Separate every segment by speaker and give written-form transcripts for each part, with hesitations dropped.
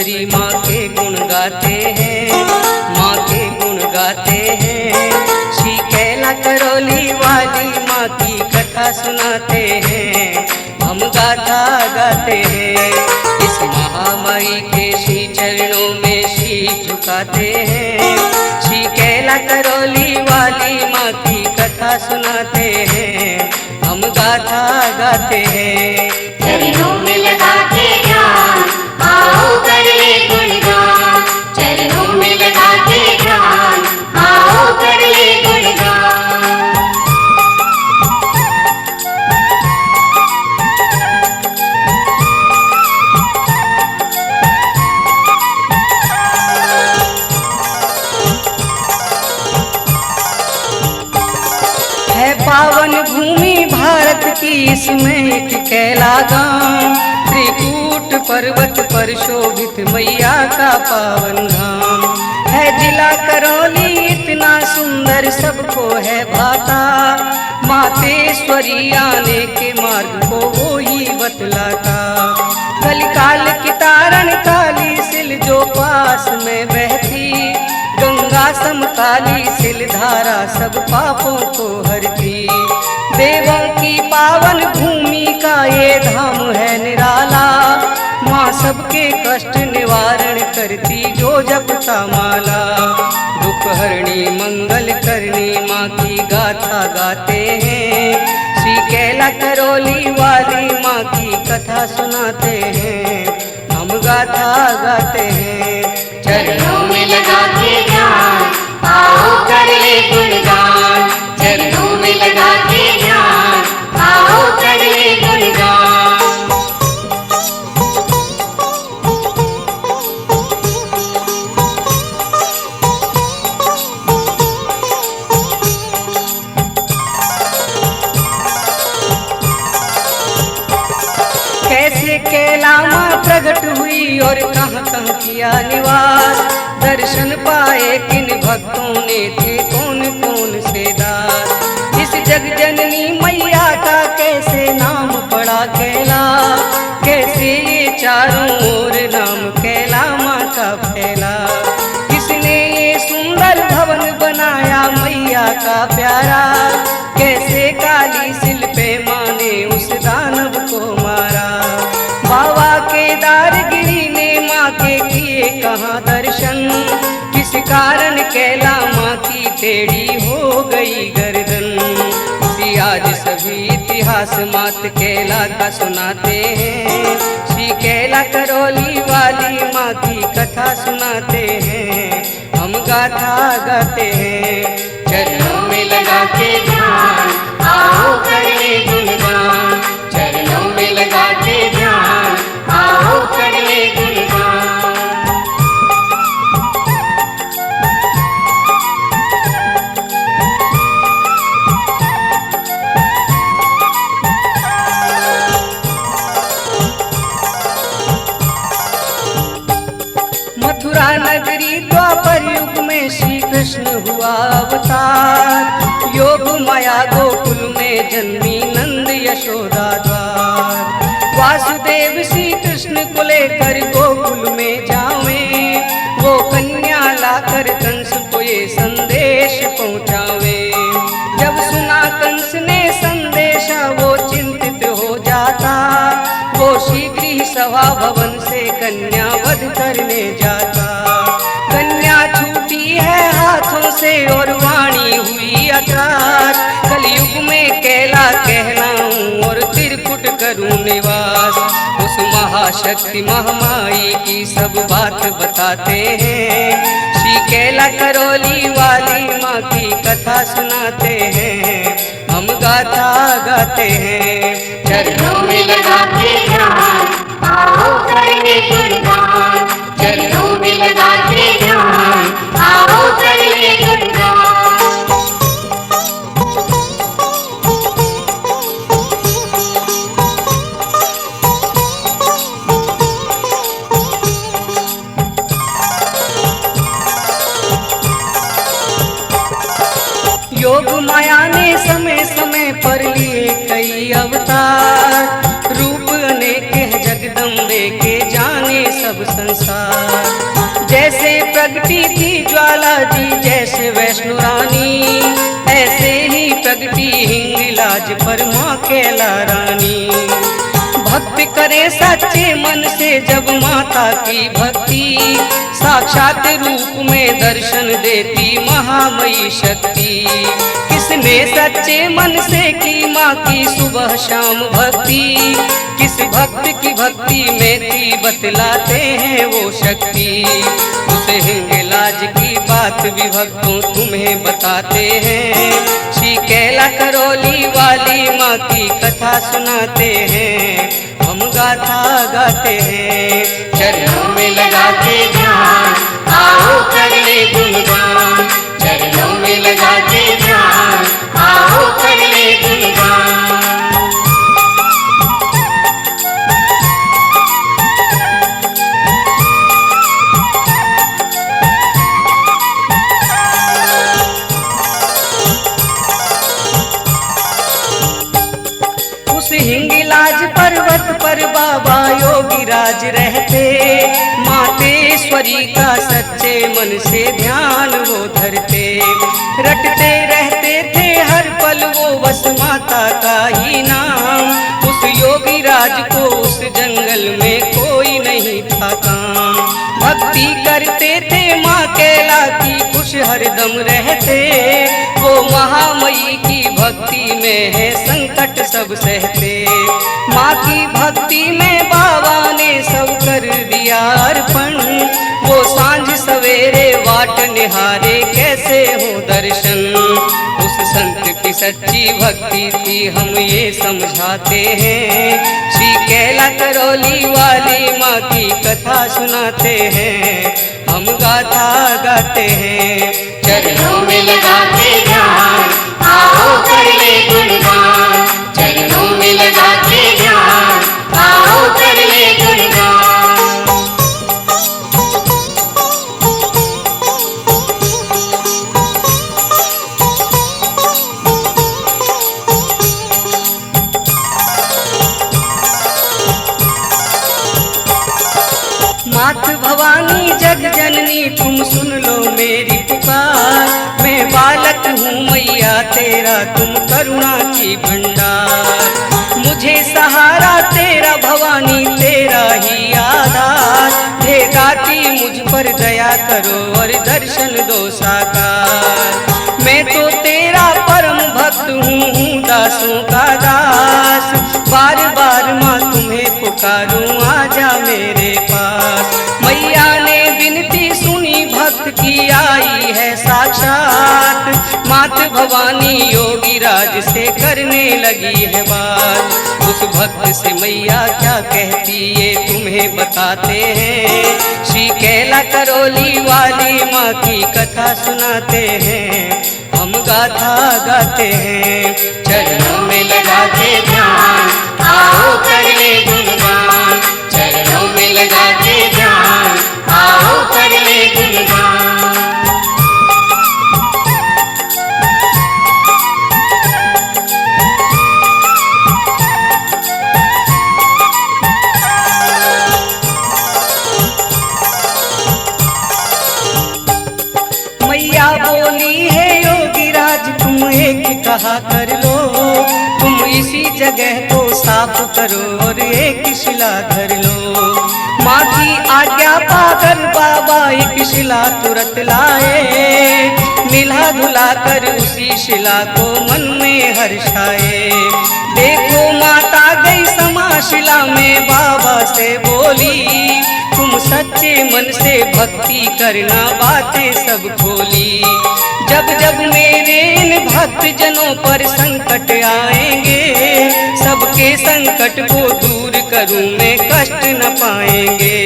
Speaker 1: ईश्वरी माँ के गुण गाते हैं, माँ के गुण गाते हैं। श्री कैला करौली वाली माँ की कथा सुनाते हैं, हम गाथा गाते हैं। इस महामाई के श्री चरणों में शीश झुकाते हैं। श्री कैला करौली वाली माँ की कथा सुनाते हैं, हम गाथा गाते हैं।
Speaker 2: चरणों में लगा के ध्यान, आओ कर ले गुणगान। चरणों में लगा के ध्यान, आओ कर ले गुणगान।
Speaker 1: है पावन भूमि भारत की, इसमें एक कैला गांव। त्रिकूट पर्वत पर शोभित मैया का पावन धाम है। जिला करौली इतना सुंदर सबको है भाता, मातेश्वरी आने के मार्ग को वो ही बतलाता। कलिकाल की तारण काली सिल जो पास में बहती, गंगा समकाली सिल धारा सब पापों को हरती। देवों की पावन भूमि का ये धाम है निराला, माँ सबके कष्ट निवारण करती जो जपता माला। दुख हरणी मंगल करनी माँ की गाथा गाते हैं, श्री कैला करौली वाली माँ की कथा सुनाते हैं, हम गाथा गाते हैं।
Speaker 2: चरणों में लगा के ध्यान, आओ कर ले गुणगान। चरणों में लगा के ध्यान, आओ कर ले गुणगान।
Speaker 1: कैसे कैला माँ प्रकट हुई और कहाँ कहाँ किया निवास। दर्शन पाए किन भक्तों ने थे कौन कौन से दास। इस जग जननी मैया का कैसे नाम पड़ा कैला, कैसे ये चारों ओर नाम कैला माँ का फैला। किसने ये सुंदर भवन बनाया मैया का प्यारा, कैसे काली सिल पे माँ ने उस दानव को मारा। बाबा केदारगिरी ने माँ के किए कहाँ दर्शन, किस कारण कैला माँ की टेढ़ी हो गई गर्दन। आज सभी इतिहास मात कैला का सुनाते हैं, श्री कैला करौली वाली माँ की कथा सुनाते हैं, हम गाथा गाते हैं।
Speaker 2: चरणों में लगा के ध्यान, आओ कर ले गुणगान। चरणों में लगा के ध्यान, आओ कर ले गुणगान।
Speaker 1: मथुरा नगरी द्वापर युग में श्री कृष्ण हुआ अवतार। योग माया गोकुल में जन्मी नंद यशोदा द्वार। वासुदेव श्री कृष्ण को लेकर गोकुल में जावे, वो कन्या लाकर कंस को ये संदेश पहुँचावे। जब सुना कंस ने संदेशा वो चिंतित हो जाता, वो शीघ्र ही सभा भवन से कन्या वध करने जाता। कन्या छूटी है हाथों से और वाणी हुई अकाश। कलयुग में कैला कहलाऊं और त्रिकुट करूं निवास। उस महाशक्ति महामाई की सब बात बताते हैं, श्री कैला करौली वाली माँ की कथा सुनाते हैं, हम गाथा गाते हैं।
Speaker 2: चरणों में लगा के ध्यान, आओ कर ले गुणगान। चरणों में लगा के ध्यान, आओ कर ले गुणगान।
Speaker 1: योग माया ने समय समय पर लिए कई अवतार। रूप अनेक है जगदम्बे के जाने सब संसार। जैसे प्रगटी थी ज्वाला जी जैसे वैष्णो रानी, ऐसे ही प्रगटी हिंगलाज पर माँ कैला रानी। भक्त करे सच्चे मन से जब माता की भक्ति, साक्षात रूप में दर्शन देती महामयी शक्ति। किसने सच्चे मन से की माँ की सुबह शाम भक्ति, किस भक्त की भक्ति में थी बतलाते हैं वो शक्ति। उस हिंगलाज की बात भी भक्तों तुम्हें बताते हैं, श्री कैला करौली वाली माँ की कथा सुनाते हैं, हम गाथा गाते हैं।
Speaker 2: चरणों में लगा के ध्यान, आओ कर ले गुणगान। चरणों में लगा के ध्यान, आओ कर ले गुणगान।
Speaker 1: उस हिंगलाज पर्वत पर बाबा योगीराज रहते, मातेश्वरी का सच्चे मन से ध्यान वो धरते। रटते रहते थे हर पल वो बस माता का ही नाम, उस योगीराज को उस जंगल में कोई नहीं था काम। भक्ति करते थे माँ कैला की खुश हरदम रहते, वो महामयी की भक्ति में है संकट सब सहते। माँ की भक्ति में बाबा ने सब कर दिया अर्पण, वो सांझ सवेरे वाट निहारे कैसे हो दर्शन। उस संत की सच्ची भक्ति थी हम ये समझाते हैं, श्री कैला करौली वाली माँ की कथा सुनाते हैं, हम गाथा गाते हैं।
Speaker 2: चरणों में लगा के ध्यान, आओ कर ले गुणगान। चरणों में लगा के ध्यान, आओ कर ले गुणगान।
Speaker 1: मात भवानी जग जननी तुम सुन लो मेरी पुकार, मैं बालक हूँ मैया तेरा तुम करुणा की भंडार। मुझे सहारा तेरा भवानी तेरा ही आधार, हे गाती मुझ पर दया करो और दर्शन दो साकार। मैं तो तेरा परम भक्त हूँ दासों का दास, बार बार माँ तुम्हें पुकारूं आजा मेरे पास। मैया ने विनती सुनी भक्त की आई है साक्षात, मात भवानी योगीराज से करने लगी है बात। उस भक्त से मैया क्या कहती ये तुम्हें बताते हैं, श्री कैला करौली वाली माँ की कथा सुनाते हैं, हम गाथा गाते हैं।
Speaker 2: चरणों में लगा के ध्यान, आओ कर ले गुणगान। चरणों में लगा के ध्यान, आओ कर ले गुणगान।
Speaker 1: मैया बोली है योगीराज तुम एक कहा कर लो, तुम इसी जगह को साफ करो और एक शिला धर लो। माँ की आज्ञा पाकर बाबा एक शिला तुरंत लाए, मिला धुला कर उसी शिला को मन में हर्षाए। देखो माता गई समा शिला में बाबा से बोली, तुम सच्चे मन से भक्ति करना बातें सब खोली। जब जब मेरे इन भक्त जनों पर संकट आएंगे, सबके संकट को दूर करूं मैं कष्ट न पाएंगे।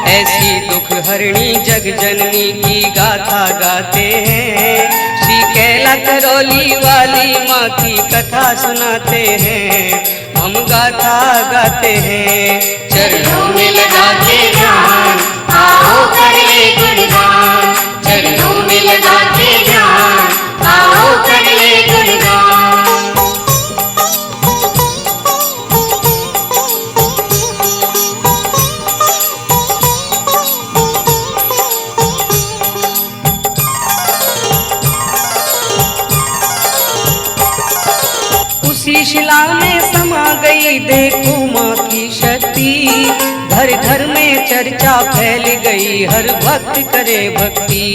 Speaker 1: ऐसी दुख हरणी जग जननी की गाथा गाते हैं, श्री कैला करौली वाली माँ की कथा सुनाते हैं, हम गाथा गाते हैं।
Speaker 2: चरणों में लगा के ध्यान, आओ कर ले गुणगान। चरणों में लगा के ध्यान, आओ कर ले गुणगान।
Speaker 1: शिला में समा गई देखो माँ की शक्ति, घर घर में चर्चा फैल गई, हर भक्त करे भक्ति।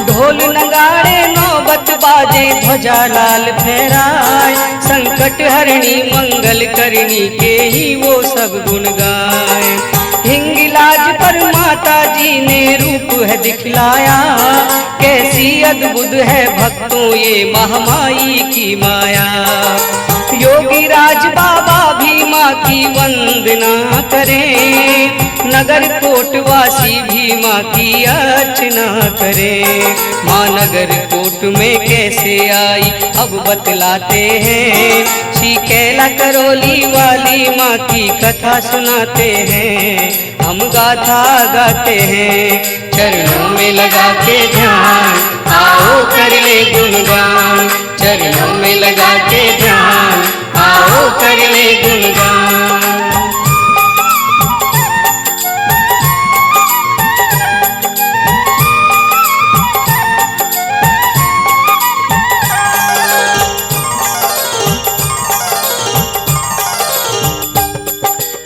Speaker 1: ढोल नगाड़े नौबत बाजे, ध्वजा लाल फहराए, संकट हरणी मंगल करनी के ही वो सब गुण गाए। हिंगलाज पर माता जी ने रूप है दिखलाया, कैसी अद्भुत है भक्तों ये महामाई की माया। योगी राज बाबा भी माँ की वंदना करें, नगर कोटवासी भी माँ की अर्चना करें। माँ नगर कोट में कैसे आई अब बतलाते हैं, श्री कैला करौली वाली माँ की कथा सुनाते हैं। हम गाथा गाते हैं, चरणों में लगा के ध्यान, आओ कर ले गुणगान। चरणों में लगा के ध्यान, आओ कर ले गुणगान।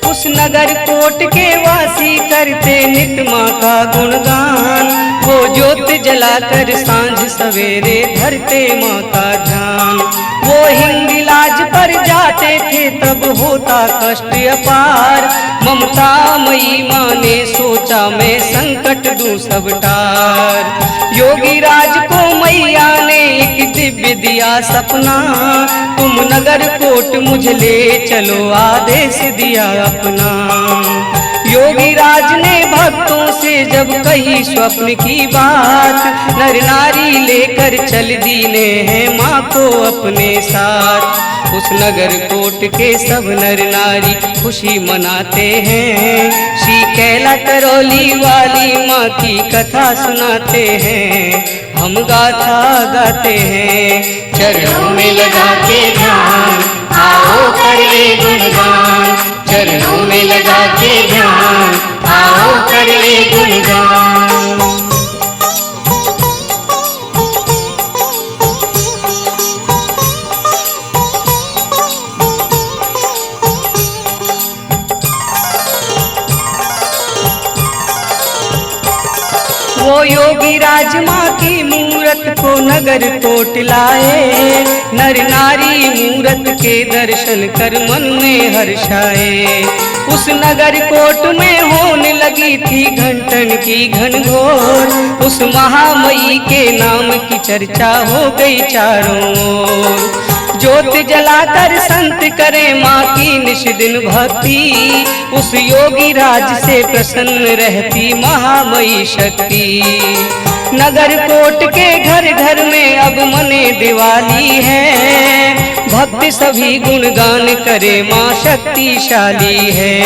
Speaker 1: उस नगर कोट के वासी करते नित माँ का गुणगान, वो ज्योत जलाकर सांझ सवेरे धरते माँ का ध्यान। वो हिंगलाज पर जाते थे तब होता कष्ट अपार, ममता मई माँ ने सोचा मैं संकट दूं सब टार। योगी राज को मैया ने एक दिव्य दिया सपना, तुम नगर कोट मुझे ले चलो आदेश दिया अपना। योगी राज ने भक्तों से जब कही स्वप्न की बात, नर नारी लेकर चल दीने हैं माँ को अपने साथ। उस नगर कोट के सब नर नारी खुशी मनाते हैं, श्री कैला करौली वाली माँ की कथा सुनाते हैं। हम गाथा गाते हैं, चरणों में लगा के ध्यान, आओ कर ले गुणगान। चरणों में लगा के ध्यान, आओ कर ले गुणगान। वो योगी राज माँ की मूरत को नगर कोट लाए, नर नारी मूरत के दर्शन कर मन में हर्षाए। उस नगर कोट में होने लगी थी घंटन की घनघोर, उस महामयी के नाम की चर्चा हो गई चारों ओर। ज्योत जलाकर संत करे माँ की निश दिन भक्ति, उस योगी राज से प्रसन्न रहती महामयी शक्ति। नगर कोट के घर घर में अब मने दिवाली है, भक्त सभी गुणगान करे माँ शक्तिशाली है।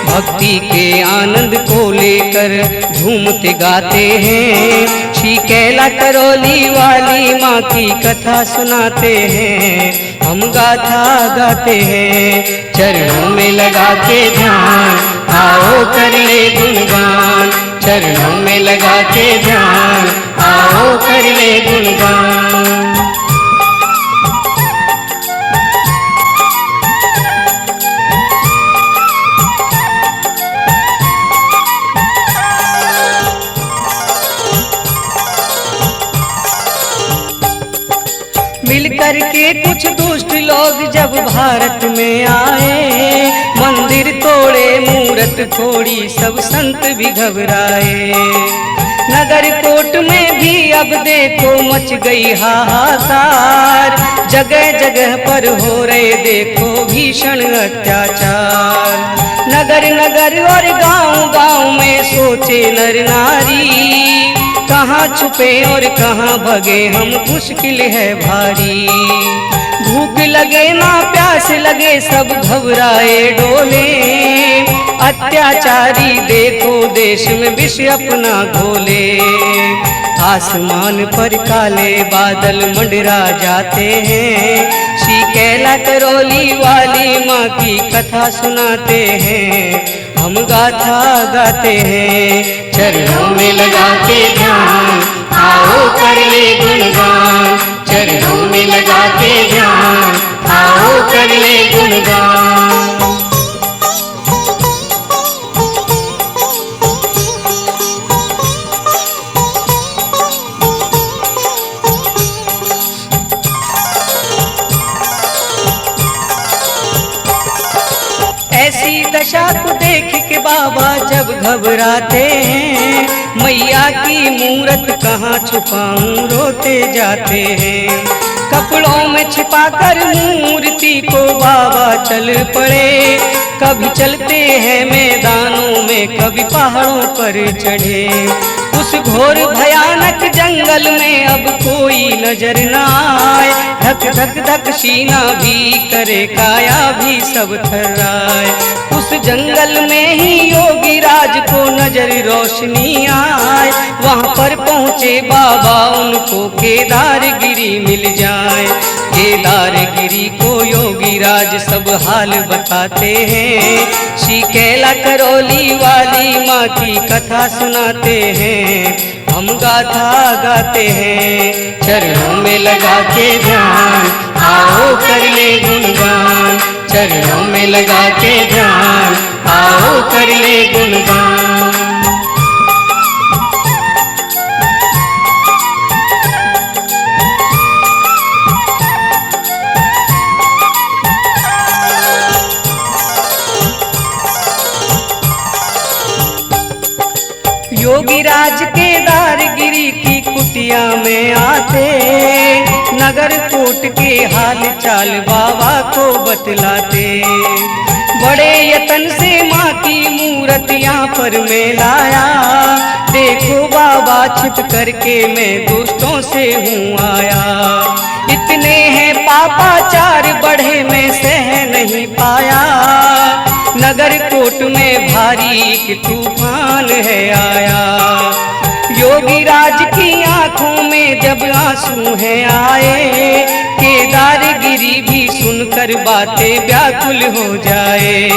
Speaker 1: भक्ति के आनंद को लेकर झूमते गाते हैं, श्री कैला करौली वाली माँ की कथा सुनाते हैं। हम गाथा गाते हैं, चरणों में लगा के ध्यान, आओ कर ले गुणगान। चरणों में लगा के ध्यान, आओ कर ले गुणगान। मिलकर के कुछ दुष्ट लोग जब भारत में आए, मंदिर तोड़े मूरत फोड़ी सब संत भी घबराए। नगर कोट में भी अब देखो मच गई हाहाकार, जगह जगह पर हो रहे देखो भीषण अत्याचार। नगर नगर और गांव गांव में सोचे नर नारी, कहाँ छुपे और कहाँ भगे हम मुश्किल है भारी। भूख लगे ना प्यास लगे सब घबराए डोले, अत्याचारी देखो देश में विष अपना घोले। आसमान पर काले बादल मंडरा जाते हैं, श्री कैला करौली वाली माँ की कथा सुनाते हैं। हम गाथा गाते हैं, चरणों में लगा के ध्यान, आओ कर ले गुणगान। चरणों में लगा के ध्यान, आओ घबराते हैं, मैया की मूरत कहाँ छुपाऊं रोते जाते हैं। कपड़ों में छिपाकर मूर्ति को बाबा चल पड़े, कभी चलते हैं मैदानों में, कभी पहाड़ों पर चढ़े। उस घोर भयानक जंगल में अब कोई नजर न आए, धक धक धक सीना भी करे, काया भी सब थर्राए। उस जंगल में ही योगी राज को नजर रोशनी आए, वहाँ पर पहुँचे बाबा उनको केदारगिरी मिल जाए। केदारगिरी को योगी राज सब हाल बताते हैं, श्री कैला करौली वाली माँ की कथा सुनाते हैं। हम गाथा गाते हैं, चरणों में लगा के ध्यान, आओ कर ले गुणगान। चरणों में लगा के ध्यान, आओ कर ले गुणगान। योगी राज केदारगिरी की कुटिया में आते, नगर कोट के हाल चाल बाबा को बतलाते। बड़े यतन से माँ की मूरत यहाँ पर मैं लाया, देखो बाबा छिप करके मैं दोस्तों से हूँ आया। इतने हैं पापाचार बढ़े मैं सह नहीं पाया, नगर कोट में भारी एक तूफान है आया। योगी राज की आंखों में जब आंसू है आए, केदारगिरी भी सुनकर बातें व्याकुल हो जाए।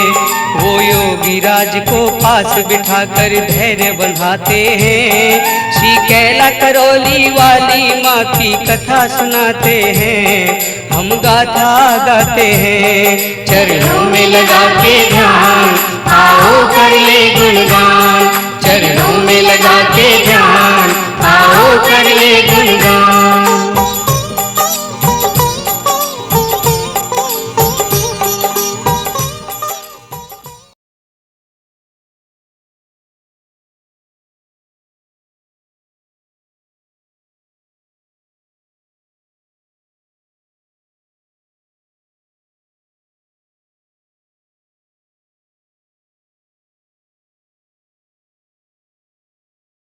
Speaker 1: वो योगी राज को पास बिठाकर धैर्य बंधाते हैं, श्री कैला करौली वाली माँ की कथा सुनाते हैं। हम गाथा गाते हैं, चरणों में लगा के ध्यान, आओ कर ले गुणगान। चरणों में लगा के ध्यान, आओ कर ले